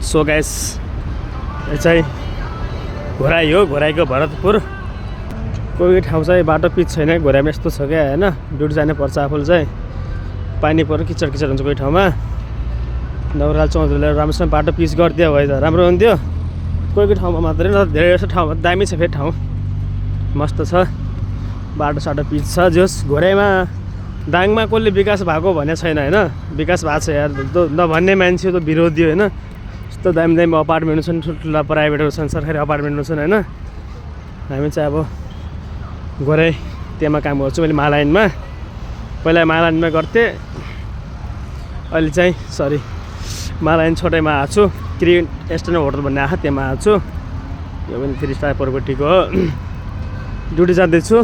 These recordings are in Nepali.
सो गाइस यो चाहिँ घोराई हो, घोराईको भरतपुर। कोही ठाउँ चाहिँ बाटो पिच छैन, घोराईमा यस्तो छ क्या होइन। ड्युटी जानु पर्छ आफूले चाहिँ, पानी पऱ्यो किचड किचड हुन्छ कोही ठाउँमा। नवराल चौधरीले राम्रोसँग बाटो पिच गरिदियो भए त राम्रो हुन्थ्यो। कोही ठाउँमा मात्रै न, धेरै जस्तो ठाउँमा दामी छ फेरि ठाउँ, मस्त छ, बाटो साटो पिच छ। जोस् घोराईमा दाङमा कसले विकास भएको भन्ने छैन होइन, विकास भएको छ यार। नभन्ने मान्छे त विरोधी होइन। यस्तो दामी दामी अपार्टमेन्टहरू छन्, ठुल्ठुला प्राइभेटहरू छन्, सरकारी अपार्टमेन्टहरू छन् होइन। हामी चाहिँ अब घोराई त्यहाँ काम गर्छु मैले मालाइनमा। पहिला मालाइनमा गर्थेँ, अहिले चाहिँ सरी मालाइन छोटैमा आएको छु। ग्रिन एस्टर्न होटल भन्ने आएको त्यहाँमा आएको छु। यो पनि 3 स्टार प्रपर्टीको हो। ड्युटी जाँदैछु।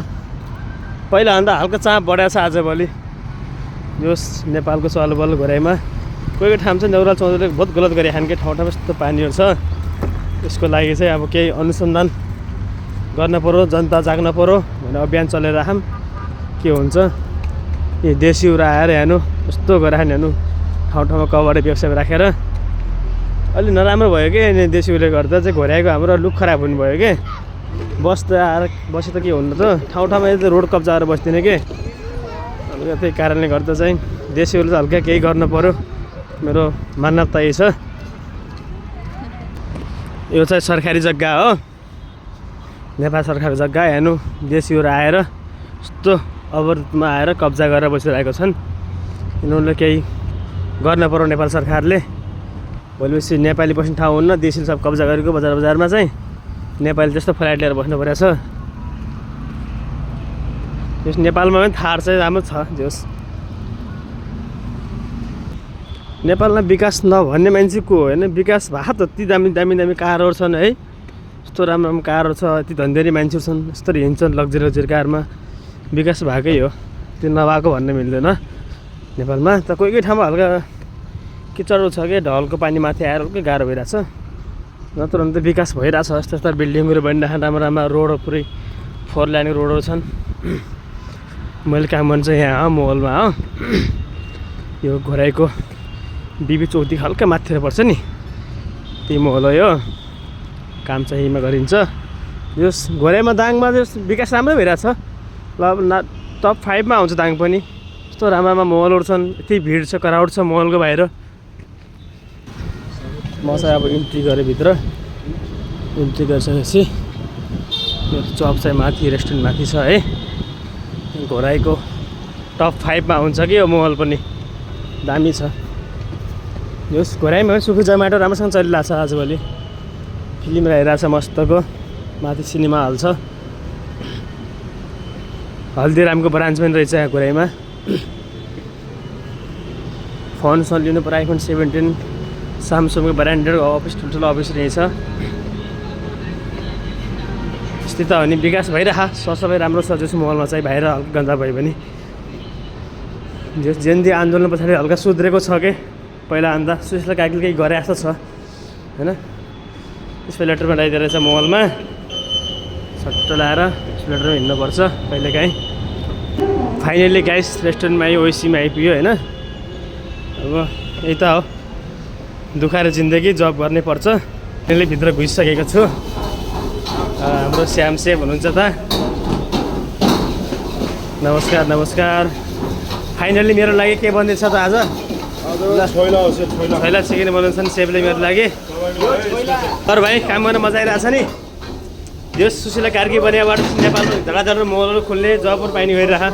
पहिलाभन्दा हल्का चाप बढाएको छ आजभोलि। यो नेपालको चलबल घोराईमा कोही ठाउँ चाहिँ नवराल चौधरीले बहुत गलत गरे खानकै ठाउँ ठाउँमा यस्तो पानीहरू छ। यसको लागि चाहिँ अब केही अनुसन्धान गर्न पर्यो, जनता जाग्न पर्यो भनेर अभियान चलेर राखौँ। के हुन्छ यी देशीहरू आएर हेर्नु यस्तो गरेर हेर्नु, ठाउँ ठाउँमा कभरे व्यवसाय राखेर अलि नराम्रो भयो कि देशीहरूले गर्दा चाहिँ घोराईको हाम्रो लुक खराब हुनुभयो कि। बस्दा आएर बसे त के हुनु त, ठाउँ ठाउँमा यता रोड कब्जा गरेर बस्दिनँ कि। त्यही कारणले गर्दा चाहिँ देशीहरूले चाहिँ हल्का केही गर्नु पऱ्यो, मेरो मान्यता यही छ। यो चाहिँ सरकारी जग्गा हो, नेपाल सरकारी जग्गा। हेर्नु देशीहरू आएर यस्तो अवरोधमा आएर कब्जा गरेर बसिरहेको छन्। यिनीहरूले केही गर्न पर्यो नेपाल सरकारले। भोलिपछि नेपाली बस्ने ठाउँ हुन्न, देशीले सब कब्जा गरेको बजार बजारमा चाहिँ नेपाली त्यस्तो फ्ल्याट लिएर बस्नु परेको छ। यस नेपालमा पनि थार चाहिँ राम्रो छ। जोस् नेपालमा विकास नभन्ने मान्छे को हो होइन। विकास भएको त यति दामी दामी दामी कारहरू छन् है, यस्तो राम्रो राम्रो कारहरू छ, यति धन्देरी मान्छेहरू छन्, यस्तरी हिँड्छन् लग्जरी लग्जरी कारमा। विकास भएकै हो, त्यो नभएको भन्ने मिल्दैन नेपालमा। त कोही कोही ठाउँमा हल्का किचडहरू छ कि, ढलको पानी माथि आएर हल्कै गाह्रो भइरहेछ। नत्र भने त विकास भइरहेछ। यस्तो यस्तो बिल्डिङहरू बनिरहेछन्, राम्रो राम्रो रोडहरू पुरै 4 लाइन रोडहरू छन्। मैले काम गर्नु चाहिँ यहाँ हो मोहलमा हो, यो घोराईको बिबी चौकदेखि हल्का माथितिर पर्छ नि, त्यही मोहल हो यो। काम चाहिँ यहीँमा गरिन्छ। यो घोराईमा दाङमा यो विकास राम्रै भइरहेछ। ल टप 5 मा आउँछ दाङ पनि। यस्तो राम्रो राम्रो मोहलहरू छन्, यति भिड छ, क्राउड छ मोहलको बाहिर। म चाहिँ अब इन्ट्री गरेँ भित्र। इन्ट्री गरिसकेपछि यो चप चाहिँ माथि रेस्टुरेन्ट माथि छ है। घोराईको टप 5 मा हुन्छ कि यो मोहल पनि, दामी छ। यो घोराईमा पनि सुखी जमाटो राम्रोसँग चलिरहेको छ आजभोलि। फिल्म हेरिरहेको छ मस्तको, माथि सिनेमा हल छ। हल्दीरामको ब्रान्च पनि रहेछ यहाँ घोराईमा। फोन सोन लिनु पर्यो, आइफोन 17, सामसङको ब्रान्डेड अफिस, ठुल्ठुलो अफिस रहेछ। स्थित हो नि विकास भइरह, सबै राम्रो छ। जस मोहलमा चाहिँ बाहिर हल्का गन्दा भयो भने जस जेन्दी आन्दोलन पछाडि हल्का सुध्रेको छ कि पहिला भन्दा। सुशीला काकीले केही गरे जस्तो छ होइन। स्पेलेटरमा लगाइदिएर रहेछ मोहलमा, सट्ट लाएर स्पेलेटरमा हिँड्नुपर्छ कहिलेकाहीँ। फाइनली गाइस रेस्टुरेन्टमा आयो, ओइसीमा आइपुग्यो होइन। अब यही त हो, दुखाएर जिन्दगी, जब गर्नै पर्छ। त्यसले भित्र घुसिसकेको छु। हाम्रो श्याम सेफ हुनुहुन्छ त, नमस्कार नमस्कार। फाइनली मेरो लागि के बन्दैछ त आज? छैला चिकन बनाउँछ नि सेफले मेरो लागि। अरू भाइ काम गर्न मजा आइरहेछ नि। यो सुशीला कार्की बनियाबाट नेपालमा धडाधड मोहलहरू खुल्ने, जबहरू पाइने गरिरह।